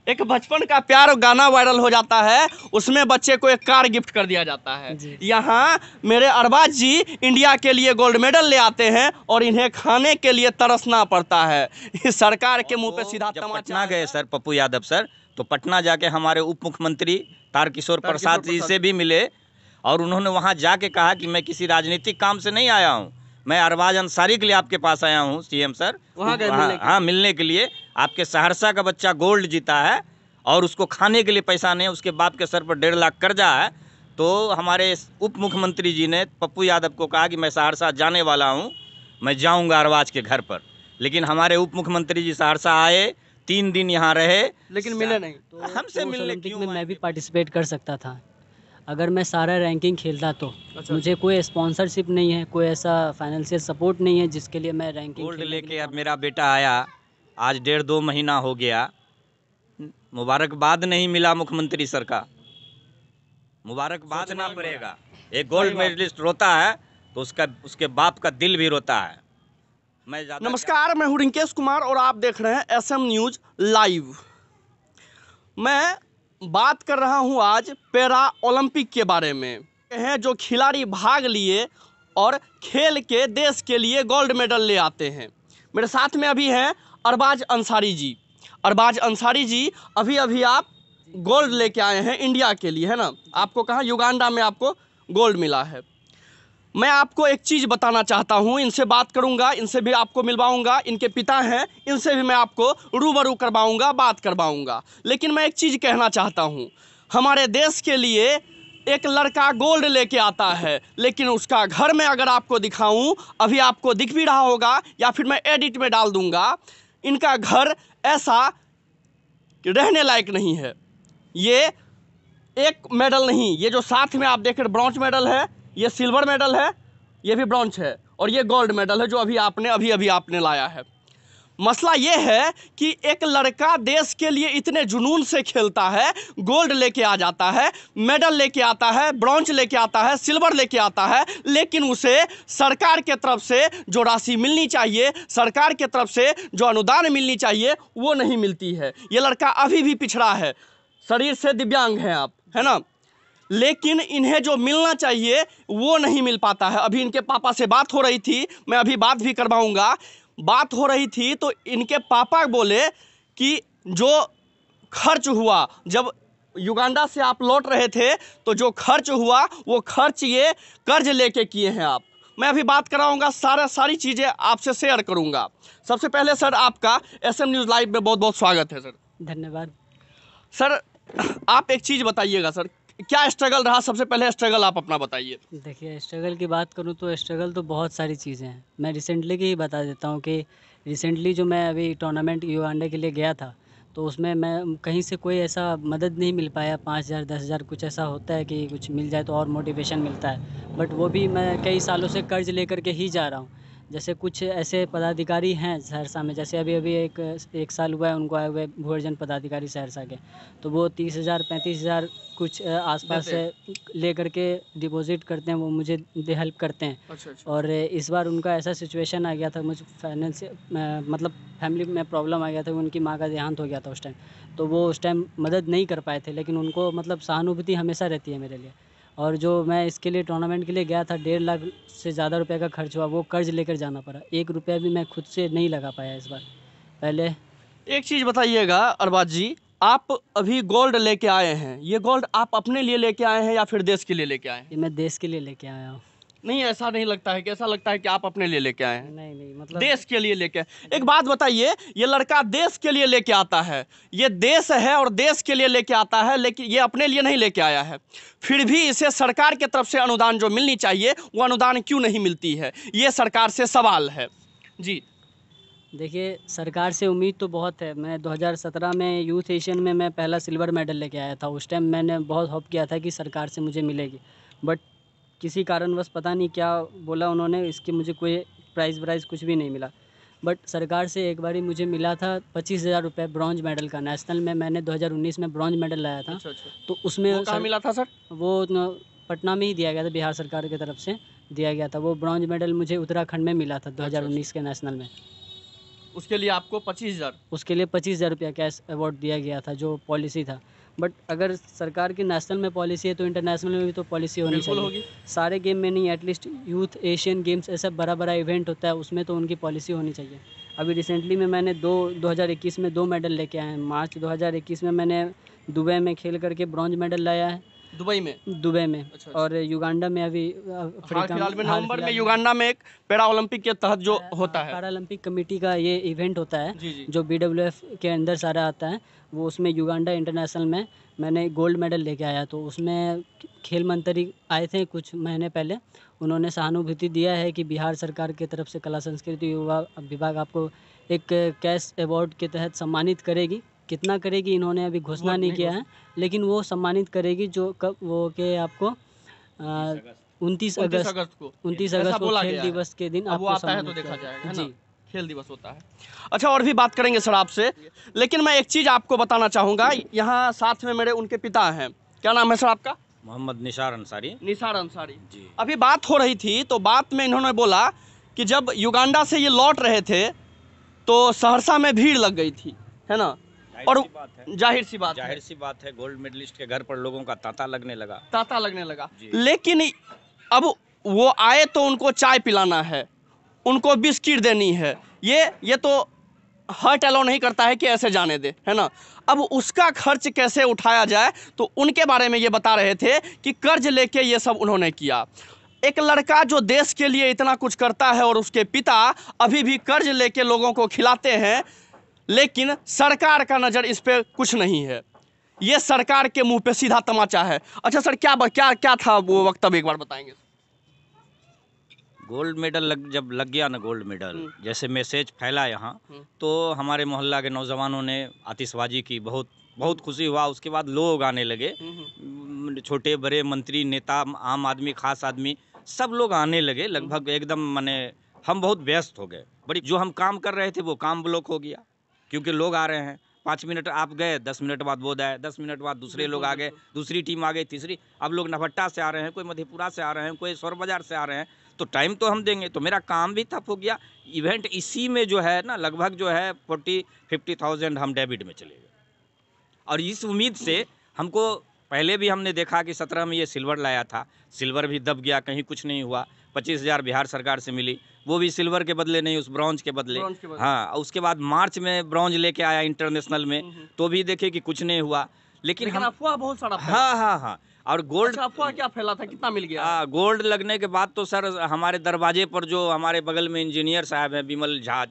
एक बचपन का प्यार गाना वायरल हो जाता है, उसमें बच्चे को एक कार गिफ्ट कर दिया जाता है। यहाँ मेरे अरबाज जी इंडिया के लिए गोल्ड मेडल ले आते हैं और इन्हें खाने के लिए तरसना पड़ता है। इस सरकार के मुंह पे सीधा जब तमाचा पटना गए सर पप्पू यादव सर, तो पटना जाके हमारे उप मुख्यमंत्री तारकिशोर प्रसाद जी से भी मिले और उन्होंने वहाँ जाके कहा कि मैं किसी राजनीतिक काम से नहीं आया हूँ, मैं अरबाज अंसारी के लिए आपके पास आया हूँ सीएम सर। वहाँ गए हाँ मिलने के लिए। आपके सहरसा का बच्चा गोल्ड जीता है और उसको खाने के लिए पैसा नहीं, उसके बाप के सर पर 1.5 लाख कर्जा है। तो हमारे उप मुख्यमंत्री जी ने पप्पू यादव को कहा कि मैं सहरसा जाने वाला हूँ, मैं जाऊँगा अरबाज के घर पर। लेकिन हमारे उप मुख्यमंत्री जी सहरसा आए, 3 दिन यहाँ रहे, लेकिन मिले नहीं। तो हमसे मिलने क्यों में मैं भी पार्टिसिपेट कर सकता था अगर मैं सारा रैंकिंग खेलता तो। मुझे कोई स्पॉन्सरशिप नहीं है, कोई ऐसा फाइनेंशियल सपोर्ट नहीं है जिसके लिए मैं रैंकिंग गोल्ड लेके अब मेरा बेटा आया, आज 1.5-2 महीना हो गया, मुबारकबाद नहीं मिला मुख्यमंत्री सर का। मुबारकबाद ना पड़ेगा। एक गोल्ड मेडलिस्ट रोता है तो उसके बाप का दिल भी रोता है। नमस्कार, मैं हूं रिंकेश कुमार और आप देख रहे हैं एसएम न्यूज लाइव। मैं बात कर रहा हूं आज पैरा ओलंपिक के बारे में, हैं जो खिलाड़ी भाग लिए और खेल के देश के लिए गोल्ड मेडल ले आते हैं। मेरे साथ में अभी हैं अरबाज अंसारी जी। अरबाज अंसारी जी, अभी अभी आप गोल्ड लेके आए हैं इंडिया के लिए, है ना? आपको कहाँ, युगांडा में आपको गोल्ड मिला है। मैं आपको एक चीज़ बताना चाहता हूँ, इनसे बात करूँगा, इनसे भी आपको मिलवाऊँगा, इनके पिता हैं, इनसे भी मैं आपको रूबरू करवाऊँगा, बात करवाऊँगा। लेकिन मैं एक चीज़ कहना चाहता हूँ, हमारे देश के लिए एक लड़का गोल्ड लेके आता है, लेकिन उसका घर में अगर आपको दिखाऊँ, अभी आपको दिख भी रहा होगा या फिर मैं एडिट में डाल दूँगा, इनका घर ऐसा रहने लायक नहीं है। ये एक मेडल नहीं, ये जो साथ में आप देख रहे ब्रॉन्ज मेडल है, ये सिल्वर मेडल है, ये भी ब्रॉन्ज है, और ये गोल्ड मेडल है जो अभी आपने लाया है। मसला ये है कि एक लड़का देश के लिए इतने जुनून से खेलता है, गोल्ड लेके आ जाता है, मेडल लेके आता है, ब्रॉन्ज लेके आता है, सिल्वर लेके आता है, लेकिन उसे सरकार के तरफ से जो राशि मिलनी चाहिए, सरकार के तरफ से जो अनुदान मिलनी चाहिए, वो नहीं मिलती है। ये लड़का अभी भी पिछड़ा है, शरीर से दिव्यांग हैं आप, है ना? लेकिन इन्हें जो मिलना चाहिए वो नहीं मिल पाता है। अभी इनके पापा से बात हो रही थी, मैं अभी बात भी करवाऊंगा। बात हो रही थी तो इनके पापा बोले कि जो खर्च हुआ, जब युगांडा से आप लौट रहे थे तो जो खर्च हुआ वो खर्च ये कर्ज लेके किए हैं आप। मैं अभी बात कराऊंगा, सारी चीज़ें आपसे शेयर करूंगा। सबसे पहले सर, आपका एसएम न्यूज़ लाइव में बहुत बहुत स्वागत है सर। धन्यवाद सर, आप एक चीज़ बताइएगा सर, क्या स्ट्रगल रहा? सबसे पहले स्ट्रगल आप अपना बताइए। देखिए, स्ट्रगल की बात करूँ तो स्ट्रगल तो बहुत सारी चीज़ें हैं। मैं रिसेंटली की ही बता देता हूँ कि रिसेंटली जो मैं अभी टूर्नामेंट युगांडा के लिए गया था, तो उसमें मैं कहीं से कोई ऐसा मदद नहीं मिल पाया। 5,000 10,000 कुछ ऐसा होता है कि कुछ मिल जाए तो और मोटिवेशन मिलता है, बट वो भी मैं कई सालों से कर्ज लेकर के ही जा रहा हूँ। जैसे कुछ ऐसे पदाधिकारी हैं सहरसा में, जैसे अभी एक साल हुआ है उनको आए हुए भूअर्जन पदाधिकारी सहरसा के, तो वो 30,000 35,000 कुछ आसपास से ले करके डिपॉजिट करते हैं, वो मुझे हेल्प करते हैं। अच्छा। और इस बार उनका ऐसा सिचुएशन आ गया था, मुझे फाइनेंशियल मतलब फैमिली में प्रॉब्लम आ गया था, उनकी माँ का देहांत हो गया था उस टाइम, तो वो उस टाइम मदद नहीं कर पाए थे, लेकिन उनको मतलब सहानुभूति हमेशा रहती है मेरे लिए। और जो मैं इसके लिए टूर्नामेंट के लिए गया था, 1.5 लाख से ज़्यादा रुपए का खर्च हुआ, वो कर्ज लेकर जाना पड़ा। 1 रुपया भी मैं खुद से नहीं लगा पाया इस बार। पहले एक चीज़ बताइएगा अरबाज जी, आप अभी गोल्ड लेके आए हैं, ये गोल्ड आप अपने लिए लेके आए हैं या फिर देश के लिए लेके आए हैं? ये मैं देश के लिए लेके आया हूँ। नहीं, ऐसा नहीं लगता है कि, ऐसा लगता है कि आप अपने लिए लेके आए हैं। नहीं मतलब देश के लिए लेके। एक बात बताइए, ये लड़का देश के लिए लेके आता है, ये देश है और देश के लिए लेके आता है, लेकिन ये अपने लिए नहीं लेके आया है, फिर भी इसे सरकार की तरफ से अनुदान जो मिलनी चाहिए वो अनुदान क्यों नहीं मिलती है? ये सरकार से सवाल है जी। देखिए, सरकार से उम्मीद तो बहुत है। मैं 2017 में यूथ एशियन में मैं पहला सिल्वर मेडल लेके आया था। उस टाइम मैंने बहुत होप किया था कि सरकार से मुझे मिलेगी, बट किसी कारणवश पता नहीं क्या बोला उन्होंने, इसकी मुझे कोई प्राइज़ वाइज़ कुछ भी नहीं मिला। बट सरकार से एक बारी मुझे मिला था 25,000 रुपये ब्रॉन्ज मेडल का। नेशनल में मैंने 2019 में ब्रॉन्ज मेडल लाया था। अच्छा। तो उसमें वो कहाँ मिला था सर? वो पटना में ही दिया गया था, बिहार सरकार की तरफ से दिया गया था। वो ब्रॉन्ज मेडल मुझे उत्तराखंड में मिला था 2019 के नेशनल में। उसके लिए आपको 25,000। उसके लिए 25,000 रुपया कैश अवार्ड दिया गया था, जो पॉलिसी था। बट अगर सरकार की नेशनल में पॉलिसी है तो इंटरनेशनल में भी तो पॉलिसी होनी बिल्कुल चाहिए। होगी। सारे गेम में नहीं, एटलीस्ट यूथ एशियन गेम्स ऐसा बड़ा बड़ा इवेंट होता है, उसमें तो उनकी पॉलिसी होनी चाहिए। अभी रिसेंटली में मैंने 2021 में 2 मेडल लेके आए हैं। मार्च 2021 में मैंने दुबई में खेल करके ब्रॉन्ज मेडल लाया है। दुबई में? दुबई में। अच्छा। और युगांडा में अभी हाल फिलहाल में नवंबर में युगांडा में एक पैरा ओलंपिक के तहत जो होता है, पैरालंपिक कमेटी का ये इवेंट होता है, जी जी, जो BWF के अंदर सारा आता है। वो उसमें युगांडा इंटरनेशनल में मैंने गोल्ड मेडल लेके आया। तो उसमें खेल मंत्री आए थे कुछ महीने पहले। उन्होंने सहानुभूति दिया है कि बिहार सरकार की तरफ से कला संस्कृति युवा विभाग आपको एक कैश अवार्ड के तहत सम्मानित करेगी। कितना करेगी इन्होंने अभी घोषणा नहीं किया है, लेकिन वो सम्मानित करेगी। जो कब वो के आपको 29 अगस्त को खेल दिवस के दिन आपको आता है तो देखा जाएगा जी। खेल दिवस होता है। अच्छा, और भी बात करेंगे सर आपसे, लेकिन मैं एक चीज़ आपको बताना चाहूँगा। यहाँ साथ में मेरे उनके पिता हैं, क्या नाम है सर आपका? मोहम्मद निसार अंसारी। निसार अंसारी जी। अभी बात हो रही थी तो बात में इन्होंने बोला कि जब युगांडा से ये लौट रहे थे तो सहरसा में भीड़ लग गई थी, है ना? और जाहिर सी बात है, गोल्ड मेडलिस्ट के घर पर लोगों का तांता लगने लगा। लेकिन अब वो आए तो उनको चाय पिलाना है, उनको बिस्किट देनी है। ये तो हार्ट अलाउ नहीं करता है कि ऐसे जाने दे, है ना? अब उसका खर्च कैसे उठाया जाए, तो उनके बारे में ये बता रहे थे कि कर्ज लेके ये सब उन्होंने किया। एक लड़का जो देश के लिए इतना कुछ करता है और उसके पिता अभी भी कर्ज लेके लोगों को खिलाते हैं, लेकिन सरकार का नज़र इस पे कुछ नहीं है। ये सरकार के मुंह पे सीधा तमाचा है। अच्छा सर, क्या था वो वक्तव्य, एक बार बताएंगे? गोल्ड मेडल जब लग गया ना, गोल्ड मेडल जैसे मैसेज फैला यहाँ, तो हमारे मोहल्ला के नौजवानों ने आतिशबाजी की, बहुत खुशी हुआ। उसके बाद लोग आने लगे, छोटे बड़े मंत्री, नेता, आम आदमी, खास आदमी, सब लोग आने लगे। लगभग एकदम माने हम बहुत व्यस्त हो गए। बड़ी जो हम काम कर रहे थे वो काम ब्लॉक हो गया, क्योंकि लोग आ रहे हैं। 5 मिनट आप गए, 10 मिनट बाद वो आए, 10 मिनट बाद दूसरे लोग आ गए, दूसरी टीम आ गई, तीसरी। अब लोग नभट्टा से आ रहे हैं, कोई मधेपुरा से आ रहे हैं, कोई सौर बाजार से आ रहे हैं, तो टाइम तो हम देंगे। तो मेरा काम भी ठप हो गया। इवेंट इसी में जो है ना, लगभग जो है 40-50,000 हम डेबिट में चले गए। और इस उम्मीद से हमको पहले भी हमने देखा कि 17 में ये सिल्वर लाया था, सिल्वर भी दब गया, कहीं कुछ नहीं हुआ। 25,000 बिहार सरकार से मिली, वो भी सिल्वर के बदले नहीं, उस ब्रॉन्ज के बदले। हाँ, उसके बाद मार्च में ब्रॉन्ज लेके आया इंटरनेशनल में, तो भी देखे कि कुछ नहीं हुआ। लेकिन हम अफवाह बहुत सारा हाँ। और गोल्ड, अच्छा, अफवाह क्या फैला था, कितना मिल गया? गोल्ड लगने के बाद तो सर हमारे दरवाजे पर जो हमारे बगल में इंजीनियर साहब हैं, विमल झा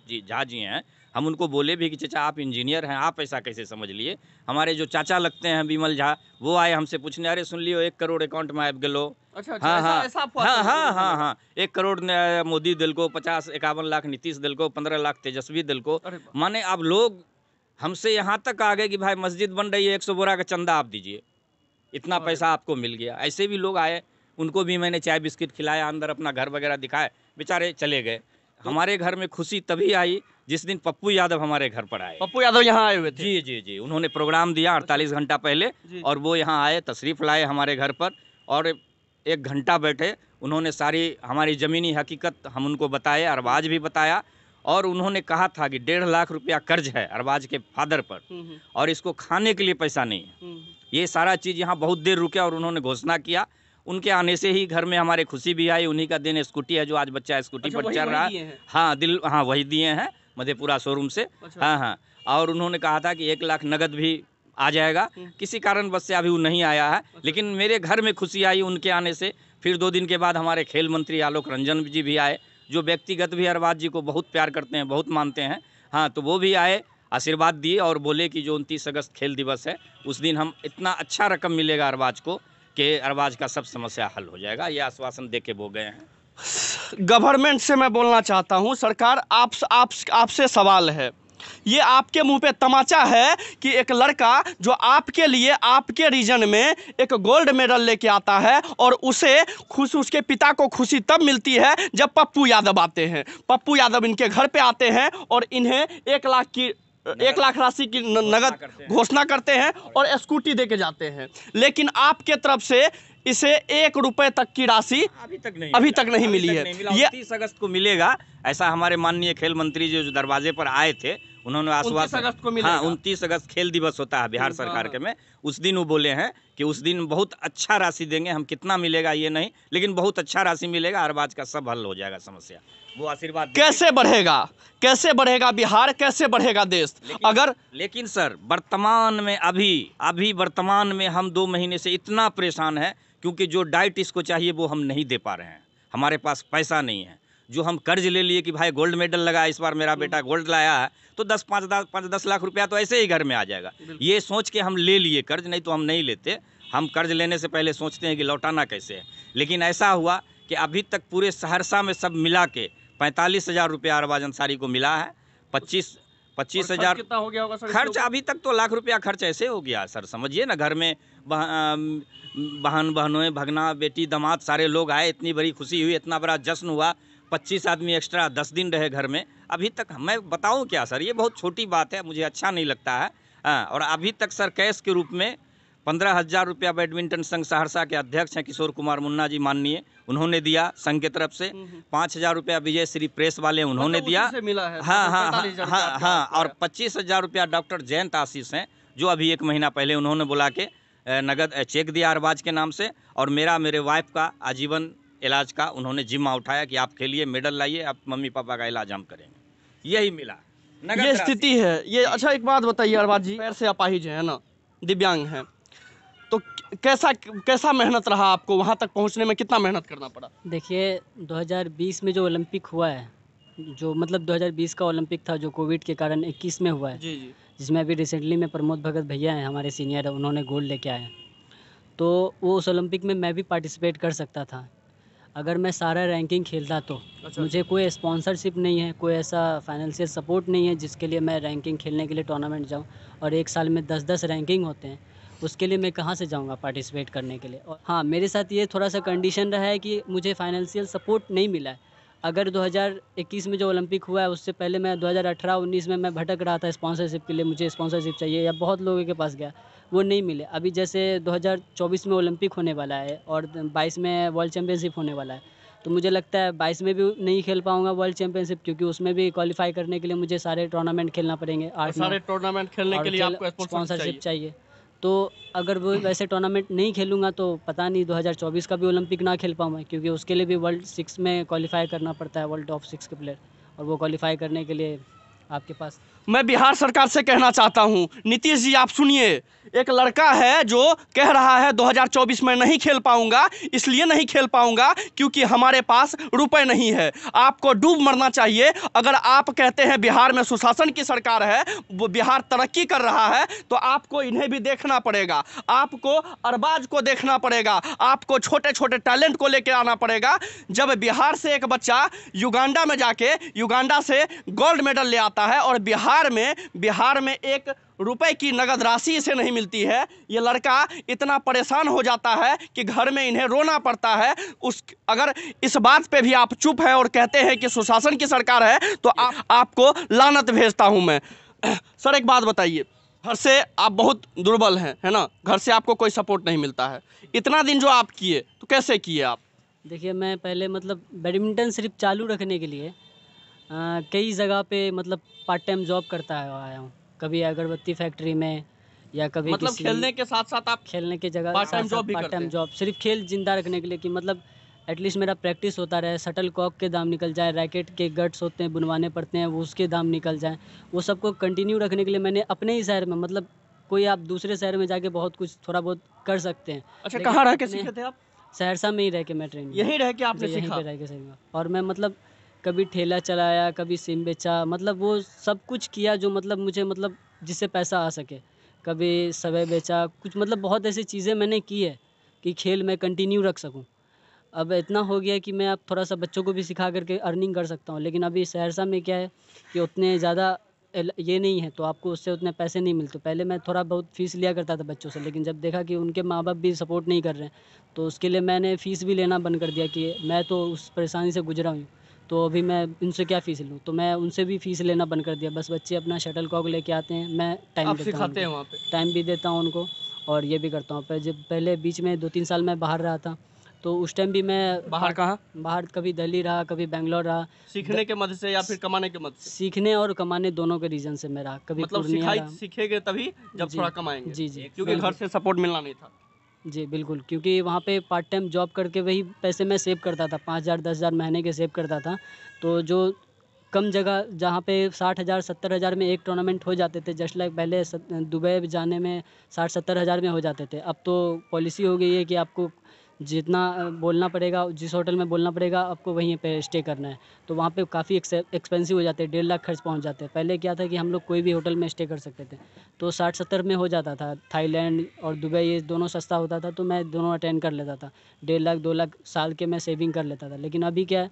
जी हैं, हम उनको बोले भी कि चाचा आप इंजीनियर हैं, आप ऐसा कैसे समझ लिए? हमारे जो चाचा लगते हैं विमल झा, वो आए हमसे पूछने, अरे सुन लियो 1 करोड़ अकाउंट में आब गेलो। अच्छा, हाँ, 1 करोड़ मोदी दिल को, 50-51 लाख नीतीश दिल को, 15 लाख तेजस्वी दिल को। माने अब लोग हमसे यहाँ तक आ गए कि भाई मस्जिद बन रही है, 100 बोरा का चंदा आप दीजिए, इतना पैसा आपको मिल गया। ऐसे भी लोग आए, उनको भी मैंने चाय बिस्किट खिलाया, अंदर अपना घर वगैरह दिखाए, बेचारे चले गए। हमारे घर में खुशी तभी आई जिस दिन पप्पू यादव हमारे घर पर आए। पप्पू यादव यहाँ आए हुए थे? जी, उन्होंने प्रोग्राम दिया 48 घंटा पहले, और वो यहाँ आए, तशरीफ़ लाए हमारे घर पर, और 1 घंटा बैठे। उन्होंने सारी हमारी ज़मीनी हकीकत हम उनको बताए, अरबाज भी बताया, और उन्होंने कहा था कि 1.5 लाख रुपया कर्ज है अरबाज के फादर पर, और इसको खाने के लिए पैसा नहीं है। ये सारा चीज़ यहाँ बहुत देर रुके और उन्होंने घोषणा किया। उनके आने से ही घर में हमारे खुशी भी आई। उन्हीं का दिन स्कूटी है, जो आज बच्चा स्कूटी पर चल रहा है। हाँ, वही दिए हैं मधेपुरा शोरूम से। हाँ, और उन्होंने कहा था कि 1 लाख नगद भी आ जाएगा। किसी कारणवश से अभी वो नहीं आया है, लेकिन मेरे घर में खुशी आई उनके आने से। फिर 2 दिन के बाद हमारे खेल मंत्री आलोक रंजन जी भी आए, जो व्यक्तिगत भी अरबाज जी को बहुत प्यार करते हैं, बहुत मानते हैं। हाँ, तो वो भी आए, आशीर्वाद दिए और बोले कि जो 29 अगस्त खेल दिवस है, उस दिन हम इतना अच्छा रकम मिलेगा अरबाज को कि अरबाज का सब समस्या हल हो जाएगा। ये आश्वासन दे के वो गए हैं। गवर्नमेंट से मैं बोलना चाहता हूँ, सरकार आपसे सवाल है, ये आपके मुंह पे तमाचा है कि एक लड़का जो आपके लिए आपके रीजन में एक गोल्ड मेडल लेके आता है, और उसे उसके पिता को खुशी तब मिलती है जब पप्पू यादव आते हैं। पप्पू यादव इनके घर पे आते हैं और इन्हें 1 लाख राशि की नगद घोषणा करते हैं और स्कूटी दे के जाते हैं। लेकिन आपके तरफ से इसे 1 रुपए तक की राशि अभी तक नहीं मिली है। ये 29 अगस्त को मिलेगा, ऐसा हमारे माननीय खेल मंत्री जो दरवाजे पर आए थे उन्होंने 29 आश्वासन, अगस्त को मिलेगा। हाँ 29 अगस्त खेल दिवस होता है बिहार सरकार के में, उस दिन वो बोले हैं कि उस दिन बहुत अच्छा राशि देंगे। हम कितना मिलेगा ये नहीं, लेकिन बहुत अच्छा राशि मिलेगा, अरबाज का सब हल हो जाएगा समस्या। वो आशीर्वाद कैसे बढ़ेगा बिहार, कैसे बढ़ेगा देश? लेकिन सर वर्तमान में अभी वर्तमान में हम 2 महीने से इतना परेशान है, क्योंकि जो डाइट इसको चाहिए वो हम नहीं दे पा रहे हैं, हमारे पास पैसा नहीं है। जो हम कर्ज ले लिए कि भाई गोल्ड मेडल लगा, इस बार मेरा बेटा गोल्ड लाया है तो 5-10 लाख रुपया तो ऐसे ही घर में आ जाएगा, ये सोच के हम ले लिए कर्ज, नहीं तो हम नहीं लेते। हम कर्ज लेने से पहले सोचते हैं कि लौटाना कैसे है। लेकिन ऐसा हुआ कि अभी तक पूरे सहरसा में सब मिला के 45,000 रुपया अरबाज अंसारी को मिला है। 25,000 कितना हो गया होगा सर खर्च? अभी तक तो लाख रुपया खर्च ऐसे हो गया सर, समझिए ना। घर में बहनों, भगना, बेटी, दामाद सारे लोग आए, इतनी बड़ी खुशी हुई, इतना बड़ा जश्न हुआ, 25 आदमी एक्स्ट्रा 10 दिन रहे घर में। अभी तक मैं बताऊं क्या सर, ये बहुत छोटी बात है, मुझे अच्छा नहीं लगता है। हाँ, और अभी तक सर कैश के रूप में 15,000 रुपया बैडमिंटन संघ सहरसा के अध्यक्ष हैं किशोर कुमार मुन्ना जी माननीय, उन्होंने दिया संघ की तरफ से। 5,000 रुपया विजय श्री प्रेस वाले उन्होंने दिया। से मिला है। हाँ, और 25,000 रुपया डॉक्टर जयंत आशीष हैं जो अभी 1 महीना पहले उन्होंने बुला के नगद चेक दिया अरबाज के नाम से। और मेरे वाइफ का आजीवन इलाज का उन्होंने जिम्मा उठाया कि आप खेलिए, मेडल लाइए, आप मम्मी पापा का इलाज हम करेंगे, यही मिला। ये स्थिति है ये। अच्छा एक बात बताइए अरबाज जी, पैर से अपाहिज है ना, दिव्यांग हैं, तो कैसा मेहनत रहा आपको वहाँ तक पहुँचने में? कितना मेहनत करना पड़ा? देखिए 2020 में जो ओलंपिक हुआ है, जो मतलब 2020 का ओलंपिक था जो कोविड के कारण 21 में हुआ है, जी जी, जिसमें अभी रिसेंटली में प्रमोद भगत भैया हैं हमारे सीनियर, उन्होंने गोल्ड लेके आए। तो वो उस ओलंपिक में मैं भी पार्टिसिपेट कर सकता था अगर मैं सारा रैंकिंग खेलता तो। अच्छा। मुझे कोई स्पॉन्सरशिप नहीं है, कोई ऐसा फाइनेंशियल सपोर्ट नहीं है जिसके लिए मैं रैंकिंग खेलने के लिए टूर्नामेंट जाऊं। और 1 साल में 10-10 रैंकिंग होते हैं, उसके लिए मैं कहाँ से जाऊंगा पार्टिसिपेट करने के लिए। और हाँ, मेरे साथ ये थोड़ा सा कंडीशन रहा है कि मुझे फाइनेंशियल सपोर्ट नहीं मिला है। अगर 2021 में जो ओलंपिक हुआ है उससे पहले मैं 2018-19 में मैं भटक रहा था स्पॉन्सरशिप के लिए, मुझे स्पॉन्सरशिप चाहिए, या बहुत लोगों के पास गया, वो नहीं मिले। अभी जैसे 2024 में ओलंपिक होने वाला है और 22 में वर्ल्ड चैम्पियनशिप होने वाला है, तो मुझे लगता है 22 में भी नहीं खेल पाऊंगा वर्ल्ड चैम्पियनशिप, क्योंकि उसमें भी क्वालिफाई करने के लिए मुझे सारे टूर्नामेंट खेलना पड़ेंगे। सारे टूर्नामेंट खेलने के लिए आपको स्पॉन्सरशिप चाहिए। तो अगर वो वैसे टूर्नामेंट नहीं खेलूंगा तो पता नहीं 2024 का भी ओलंपिक ना खेल पाऊँ मैं, क्योंकि उसके लिए भी वर्ल्ड 6 में क्वालिफाई करना पड़ता है, वर्ल्ड टॉप 6 के प्लेयर, और वो क्वालिफाई करने के लिए आपके पास। मैं बिहार सरकार से कहना चाहता हूं, नीतीश जी आप सुनिए, एक लड़का है जो कह रहा है 2024 में नहीं खेल पाऊंगा, इसलिए नहीं खेल पाऊंगा क्योंकि हमारे पास रुपए नहीं है। आपको डूब मरना चाहिए। अगर आप कहते हैं बिहार में सुशासन की सरकार है, वो बिहार तरक्की कर रहा है, तो आपको इन्हें भी देखना पड़ेगा, आपको अरबाज को देखना पड़ेगा, आपको छोटे छोटे टैलेंट को लेकर आना पड़ेगा। जब बिहार से एक बच्चा युगांडा में जाके युगांडा से गोल्ड मेडल ले आता है और बिहार में 1 रुपए की नगद राशि इसे नहीं मिलती है, ये लड़का इतना परेशान हो जाता है कि घर में इन्हें रोना पड़ता है। अगर इस बात पे भी आप चुप है और कहते हैं कि सुशासन की सरकार है, तो आपको लानत भेजता हूं मैं। सर एक बात बताइए, घर से आप बहुत दुर्बल हैं, है ना, घर से आपको कोई सपोर्ट नहीं मिलता है, इतना दिन जो आप किए तो कैसे किए आप? देखिए मैं पहले मतलब बैडमिंटन सिर्फ चालू रखने के लिए कई जगह पे मतलब पार्ट टाइम जॉब करता आया हूँ, कभी अगरबत्ती फैक्ट्री में, या कभी मतलब खेलने के साथ साथ आप खेलने की जगह पार्ट टाइम जॉब भी पार्ट करते टाइम हैं? जॉब सिर्फ खेल जिंदा रखने के लिए, कि मतलब एटलीस्ट मेरा प्रैक्टिस होता रहे, शटल कॉक के दाम निकल जाए, रैकेट के गट्स होते हैं बुनवाने पड़ते हैं, वो उसके दाम निकल जाएँ, वो सबको कंटिन्यू रखने के लिए मैंने अपने ही शहर में, मतलब कोई आप दूसरे शहर में जाके बहुत कुछ थोड़ा बहुत कर सकते हैं। अच्छा, कहाँ रह के सीखे थे आप? सहरसा में ही रह के मैं ट्रेन, यहीं रह के आपने यहीं सीखा? पे रह के सीखा। और मैं मतलब कभी ठेला चलाया, कभी सिम बेचा, मतलब वो सब कुछ किया जो मतलब मुझे मतलब जिससे पैसा आ सके, कभी सवे बेचा, कुछ मतलब बहुत ऐसी चीज़ें मैंने की है कि खेल में कंटिन्यू रख सकूं। अब इतना हो गया कि मैं अब थोड़ा सा बच्चों को भी सिखा करके अर्निंग कर सकता हूं, लेकिन अभी सहरसा में क्या है कि उतने ज़्यादा ये नहीं है, तो आपको उससे उतने पैसे नहीं मिलते। पहले मैं थोड़ा बहुत फ़ीस लिया करता था बच्चों से, लेकिन जब देखा कि उनके माँ बाप भी सपोर्ट नहीं कर रहे हैं, तो उसके लिए मैंने फ़ीस भी लेना बंद कर दिया कि मैं तो उस परेशानी से गुजरा हूँ, तो अभी मैं उनसे क्या फ़ीस लूँ, तो मैं उनसे भी फ़ीस लेना बंद कर दिया। बस बच्चे अपना शटल कॉक लेके आते हैं, मैं टाइम आप देता सिखाते हैं हूँ, वहाँ पे? टाइम भी देता हूँ उनको, और ये भी करता हूँ। जब पहले बीच में 2-3 साल मैं बाहर रहा था, तो उस टाइम भी मैं बाहर कहाँ? बाहर कभी दिल्ली रहा, कभी बैंगलोर रहा। सीखने के मद से या फिर कमाने के मद से? सीखने और कमाने दोनों के रीज़न से मैं रहा। कभी मतलब पूर्णिया रहा। सीखेंगे तभी जब जी, थोड़ा कमाएंगे। जी, जी। क्योंकि घर से सपोर्ट मिलना नहीं था। जी, बिल्कुल, क्योंकि वहाँ पे पार्ट टाइम जॉब करके वही पैसे मैं सेव करता था, 5,000 10,000 महीने के सेव करता था। तो जो कम जगह जहाँ पे 60,000 70,000 में एक टूर्नामेंट हो जाते थे, जस्ट लाइक पहले दुबई जाने में 60-70 हज़ार में हो जाते थे। अब तो पॉलिसी हो गई है कि आपको जितना बोलना पड़ेगा, जिस होटल में बोलना पड़ेगा, आपको वहीं पे स्टे करना है। तो वहाँ पे काफ़ी एक्सपेंसिव हो जाते हैं, 1.5 लाख खर्च पहुँच जाते हैं। पहले क्या था कि हम लोग कोई भी होटल में स्टे कर सकते थे, तो 60-70 में हो जाता था। थाईलैंड और दुबई ये दोनों सस्ता होता था, तो मैं दोनों अटेंड कर लेता था। 1.5 लाख 2 लाख साल के मैं सेविंग कर लेता था। लेकिन अभी क्या है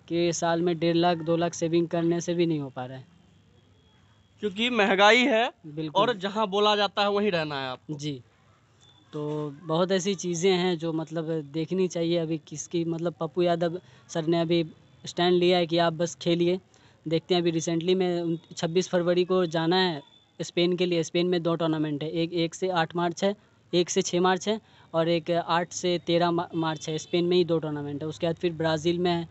कि साल में 1.5 लाख 2 लाख सेविंग करने से भी नहीं हो पा रहा है। क्योंकि महंगाई है और बिल्कुल। जहाँ बोला जाता है वहीं रहना है आपको। जी। तो बहुत ऐसी चीज़ें हैं जो मतलब देखनी चाहिए। अभी किसकी मतलब पप्पू यादव सर ने अभी स्टैंड लिया है कि आप बस खेलिए। देखते हैं, अभी रिसेंटली में 26 फरवरी को जाना है स्पेन के लिए। स्पेन में 2 टूर्नामेंट है, एक 1 से 8 मार्च है, 1 से 6 मार्च है, और एक 8 से 13 मार्च है। स्पेन में ही 2 टूर्नामेंट है। उसके बाद फिर ब्राज़ील में है।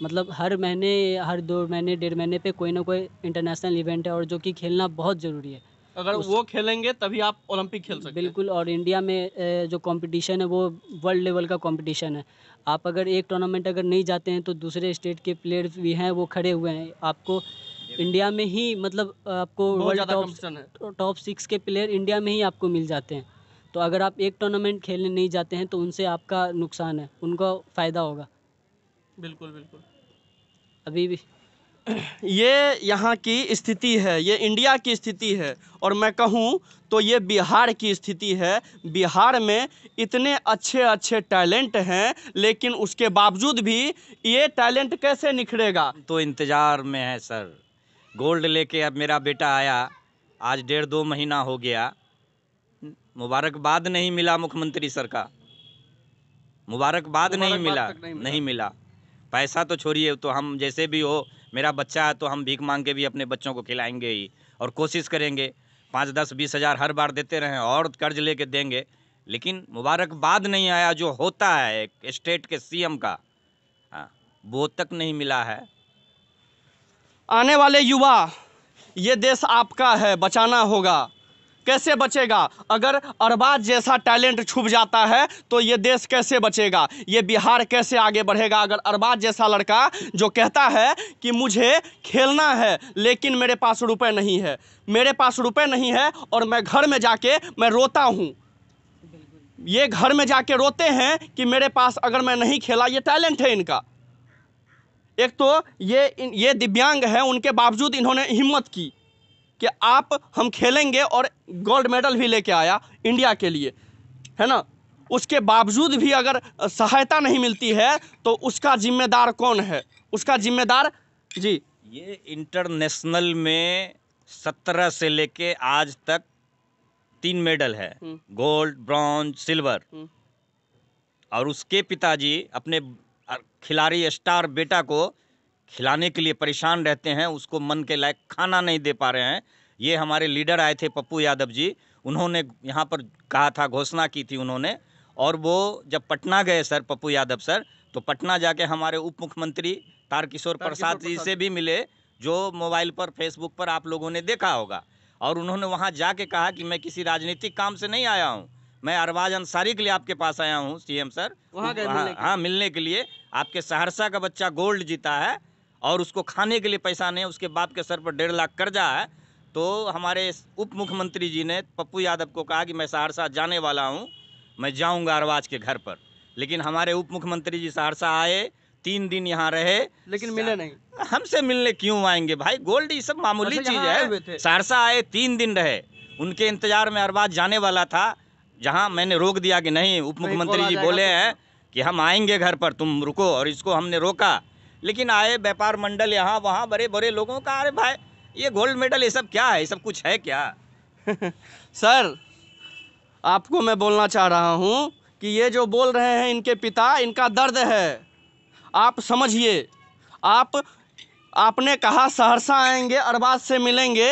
मतलब हर महीने, हर 2 महीने 1.5 महीने पे कोई ना कोई इंटरनेशनल इवेंट है, और जो कि खेलना बहुत ज़रूरी है। अगर वो खेलेंगे तभी आप ओलंपिक खेल सकते हैं। बिल्कुल। और इंडिया में जो कंपटीशन है वो वर्ल्ड लेवल का कंपटीशन है। आप अगर एक टूर्नामेंट अगर नहीं जाते हैं, तो दूसरे स्टेट के प्लेयर्स भी हैं, वो खड़े हुए हैं। आपको इंडिया में ही मतलब आपको बहुत वर्ल्ड ज़्यादा कंपटीशन है। टॉप 6 के प्लेयर इंडिया में ही आपको मिल जाते हैं। तो अगर आप एक टूर्नामेंट खेलने नहीं जाते हैं, तो उनसे आपका नुकसान है, उनका फ़ायदा होगा। बिल्कुल बिल्कुल। अभी भी ये यहाँ की स्थिति है, ये इंडिया की स्थिति है, और मैं कहूँ तो ये बिहार की स्थिति है। बिहार में इतने अच्छे अच्छे टैलेंट हैं, लेकिन उसके बावजूद भी ये टैलेंट कैसे निखरेगा? तो इंतज़ार में है सर। गोल्ड लेके अब मेरा बेटा आया, आज 1.5-2 महीना हो गया। मुबारकबाद नहीं मिला मुख्यमंत्री सर का, मुबारकबाद नहीं मिला, तक नहीं मिला। नहीं मिला। पैसा तो छोड़िए, तो हम जैसे भी हो, मेरा बच्चा है तो हम भीख मांग के भी अपने बच्चों को खिलाएंगे ही, और कोशिश करेंगे 5-10-20 हज़ार हर बार देते रहें और कर्ज लेके देंगे। लेकिन मुबारकबाद नहीं आया, जो होता है एक स्टेट के सीएम का, हाँ, वो तक नहीं मिला है। आने वाले युवा, ये देश आपका है, बचाना होगा। कैसे बचेगा? अगर अरबाज जैसा टैलेंट छुप जाता है तो ये देश कैसे बचेगा? ये बिहार कैसे आगे बढ़ेगा? अगर अरबाज जैसा लड़का जो कहता है कि मुझे खेलना है लेकिन मेरे पास रुपए नहीं है, मेरे पास रुपए नहीं है, और मैं घर में जाके मैं रोता हूँ, ये घर में जाके रोते हैं कि मेरे पास अगर मैं नहीं खेला, ये टैलेंट है इनका। एक तो ये दिव्यांग है, उनके बावजूद इन्होंने हिम्मत की कि आप हम खेलेंगे, और गोल्ड मेडल भी लेके आया इंडिया के लिए, है ना। उसके बावजूद भी अगर सहायता नहीं मिलती है तो उसका जिम्मेदार कौन है? उसका जिम्मेदार जी, ये इंटरनेशनल में 17 से लेके आज तक 3 मेडल है, गोल्ड, ब्रॉन्ज, सिल्वर। और उसके पिताजी अपने खिलाड़ी स्टार बेटा को खिलाने के लिए परेशान रहते हैं, उसको मन के लायक खाना नहीं दे पा रहे हैं। ये हमारे लीडर आए थे पप्पू यादव जी, उन्होंने यहाँ पर कहा था, घोषणा की थी उन्होंने। और वो जब पटना गए सर, पप्पू यादव सर, तो पटना जाके हमारे उप मुख्यमंत्री तारकिशोर प्रसाद जी से भी मिले, जो मोबाइल पर फेसबुक पर आप लोगों ने देखा होगा। और उन्होंने वहाँ जाके कहा कि मैं किसी राजनीतिक काम से नहीं आया हूँ, मैं अरबाज अंसारी के लिए आपके पास आया हूँ सीएम सर। वहाँ गए मिलने के लिए। हाँ, मिलने के लिए। आपके सहरसा का बच्चा गोल्ड जीता है और उसको खाने के लिए पैसा नहीं, उसके बाप के सर पर 1.5 लाख कर्जा है। तो हमारे उप मुख्यमंत्री जी ने पप्पू यादव को कहा कि मैं सहरसा जाने वाला हूँ, मैं जाऊँगा अरबाज के घर पर। लेकिन हमारे उप मुख्यमंत्री जी सहरसा आए, 3 दिन यहाँ रहे, लेकिन मिले नहीं। हमसे मिलने क्यों आएंगे भाई? गोल्ड ये सब मामूली अच्छा, चीज यहाँ आए हुए थे। है। सहरसा आए, 3 दिन रहे, उनके इंतजार में अरबाज जाने वाला था, जहां मैंने रोक दिया कि नहीं, उप मुख्यमंत्री जी बोले हैं कि हम आएंगे घर पर, तुम रुको, और इसको हमने रोका। लेकिन आए व्यापार मंडल यहाँ वहाँ बड़े बड़े लोगों का, अरे भाई ये गोल्ड मेडल ये सब क्या है, ये सब कुछ है क्या? सर, आपको मैं बोलना चाह रहा हूँ कि ये जो बोल रहे हैं इनके पिता, इनका दर्द है, आप समझिए। आपने कहा सहरसा आएंगे, अरबाज से मिलेंगे,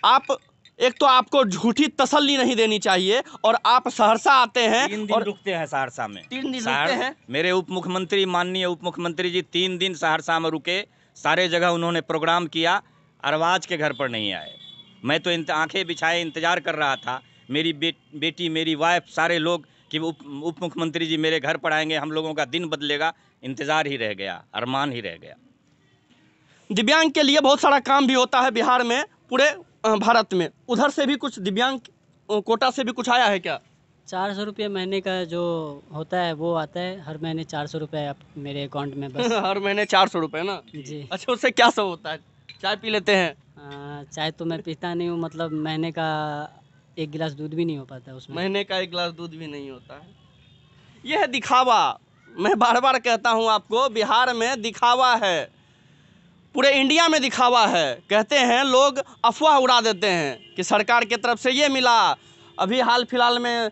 आप एक तो आपको झूठी तसल्ली नहीं देनी चाहिए, और आप सहरसा आते हैं 3 दिन और रुकते हैं सहरसा में। 3 दिन रुकते हैं। मेरे उप मुख्यमंत्री, माननीय उप मुख्यमंत्री जी 3 दिन सहरसा में रुके, सारे जगह उन्होंने प्रोग्राम किया, अरबाज के घर पर नहीं आए। मैं तो आंखें बिछाए इंतजार कर रहा था, मेरी बेटी, मेरी वाइफ, सारे लोग कि उप मुख्यमंत्री जी मेरे घर पर आएंगे, हम लोगों का दिन बदलेगा। इंतजार ही रह गया, अरमान ही रह गया। दिव्यांग के लिए बहुत सारा काम भी होता है बिहार में, पूरे भारत में। उधर से भी कुछ दिव्यांग कोटा से भी कुछ आया है क्या? 400 रुपये महीने का जो होता है वो आता है, हर महीने 400 रुपये मेरे अकाउंट में बस। हर महीने 400 रुपये ना जी। अच्छा, उससे क्या सब होता है? चाय पी लेते हैं? चाय तो मैं पीता नहीं हूँ, मतलब महीने का 1 गिलास दूध भी नहीं हो पाता उसमें। महीने का 1 गिलास दूध भी नहीं होता है। यह है दिखावा। मैं बार बार कहता हूँ आपको, बिहार में दिखावा है, पूरे इंडिया में दिखावा है। कहते हैं लोग, अफवाह उड़ा देते हैं कि सरकार की तरफ से ये मिला। अभी हाल फिलहाल में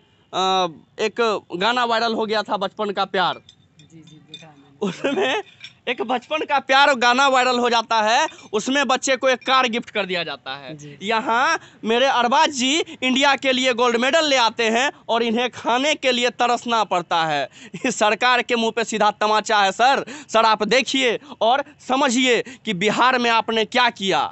एक गाना वायरल हो गया था, बचपन का प्यार। जी देखा मैंने। उसमें एक बचपन का प्यार गाना वायरल हो जाता है, उसमें बच्चे को एक कार गिफ्ट कर दिया जाता है। यहाँ मेरे अरबाज जी इंडिया के लिए गोल्ड मेडल ले आते हैं और इन्हें खाने के लिए तरसना पड़ता है। इस सरकार के मुंह पे सीधा तमाचा है सर। सर आप देखिए और समझिए कि बिहार में आपने क्या किया,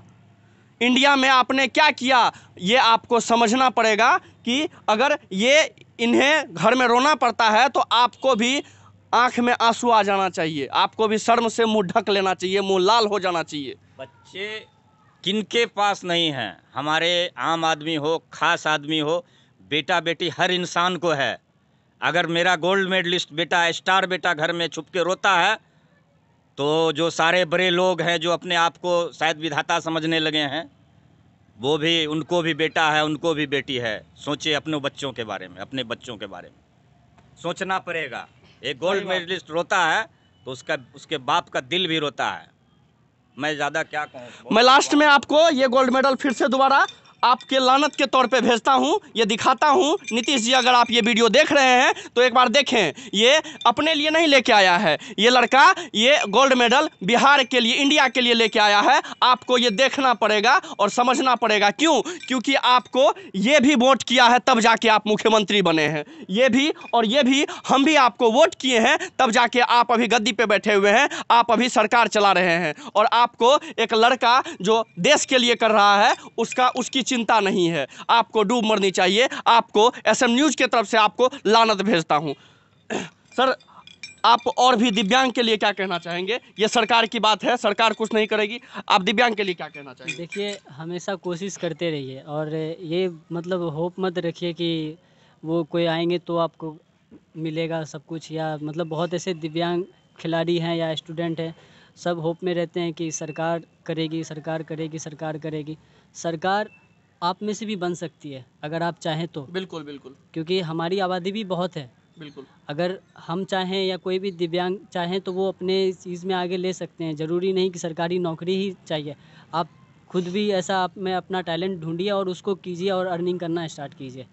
इंडिया में आपने क्या किया। ये आपको समझना पड़ेगा कि अगर ये इन्हें घर में रोना पड़ता है तो आपको भी आंख में आंसू आ जाना चाहिए, आपको भी शर्म से मुंह ढक लेना चाहिए, मुंह लाल हो जाना चाहिए। बच्चे किनके पास नहीं हैं? हमारे आम आदमी हो, खास आदमी हो, बेटा बेटी हर इंसान को है। अगर मेरा गोल्ड मेडलिस्ट बेटा, स्टार बेटा घर में छुप के रोता है, तो जो सारे बड़े लोग हैं जो अपने आप को शायद विधाता समझने लगे हैं, वो भी, उनको भी बेटा है, उनको भी बेटी है। सोचिए अपने बच्चों के बारे में, अपने बच्चों के बारे में सोचना पड़ेगा। एक गोल्ड मेडलिस्ट रोता है तो उसके बाप का दिल भी रोता है। मैं ज़्यादा क्या कहूँ। मैं लास्ट में आपको ये गोल्ड मेडल फिर से दोबारा आपके लानत के तौर पे भेजता हूँ, ये दिखाता हूँ। नीतीश जी अगर आप ये वीडियो देख रहे हैं तो एक बार देखें, ये अपने लिए नहीं लेके आया है ये लड़का, ये गोल्ड मेडल बिहार के लिए, इंडिया के लिए लेके आया है। आपको ये देखना पड़ेगा और समझना पड़ेगा। क्यों? क्योंकि आपको ये भी वोट किया है तब जाके आप मुख्यमंत्री बने हैं। ये भी और ये भी, हम भी आपको वोट किए हैं तब जाके आप अभी गद्दी पे बैठे हुए हैं, आप अभी सरकार चला रहे हैं। और आपको एक लड़का जो देश के लिए कर रहा है उसकी चिंता नहीं है। आपको डूब मरनी चाहिए। आपको एसएम न्यूज़ की तरफ से आपको लानत भेजता हूं। सर आप और भी दिव्यांग के लिए क्या कहना चाहेंगे? ये सरकार की बात है, सरकार कुछ नहीं करेगी, आप दिव्यांग के लिए क्या कहना चाहेंगे? देखिए, हमेशा कोशिश करते रहिए और ये मतलब होप मत रखिए कि वो कोई आएंगे तो आपको मिलेगा सब कुछ, या मतलब बहुत ऐसे दिव्यांग खिलाड़ी हैं या स्टूडेंट हैं, सब होप में रहते हैं कि सरकार करेगी, सरकार करेगी, सरकार करेगी। सरकार आप में से भी बन सकती है अगर आप चाहें तो। बिल्कुल बिल्कुल, क्योंकि हमारी आबादी भी बहुत है। बिल्कुल, अगर हम चाहें या कोई भी दिव्यांग चाहें तो वो अपने चीज़ में आगे ले सकते हैं। ज़रूरी नहीं कि सरकारी नौकरी ही चाहिए, आप खुद भी ऐसा आप में अपना टैलेंट ढूंढिए और उसको कीजिए और अर्निंग करना स्टार्ट कीजिए।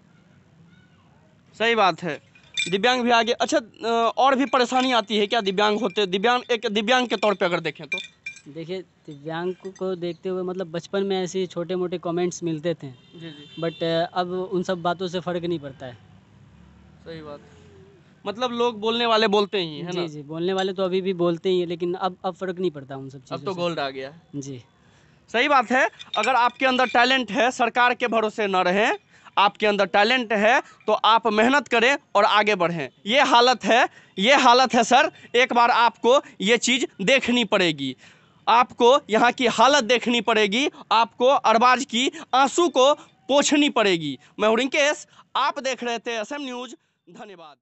सही बात है, दिव्यांग भी आगे। अच्छा, और भी परेशानी आती है क्या दिव्यांग होते? एक दिव्यांग के तौर पे अगर देखें तो देखिए, दिव्यांग को देखते हुए मतलब बचपन में ऐसे छोटे मोटे कमेंट्स मिलते थे जी जी, बट अब उन सब बातों से फ़र्क नहीं पड़ता है। सही बात। मतलब लोग बोलने वाले बोलते ही है ना? जी, बोलने वाले तो अभी भी बोलते ही हैं, लेकिन अब फ़र्क नहीं पड़ता उन सब चीज़ों अब तो से। गोल्ड आ गया है। जी। सही बात है। अगर आपके अंदर टैलेंट है, सरकार के भरोसे न रहें। आपके अंदर टैलेंट है तो आप मेहनत करें और आगे बढ़ें। ये हालत है सर। एक बार आपको ये चीज़ देखनी पड़ेगी, आपको यहाँ की हालत देखनी पड़ेगी, आपको अरबाज की आंसू को पोंछनी पड़ेगी। मैं हूं रिंकेश, आप देख रहे थे एसएम न्यूज़। धन्यवाद।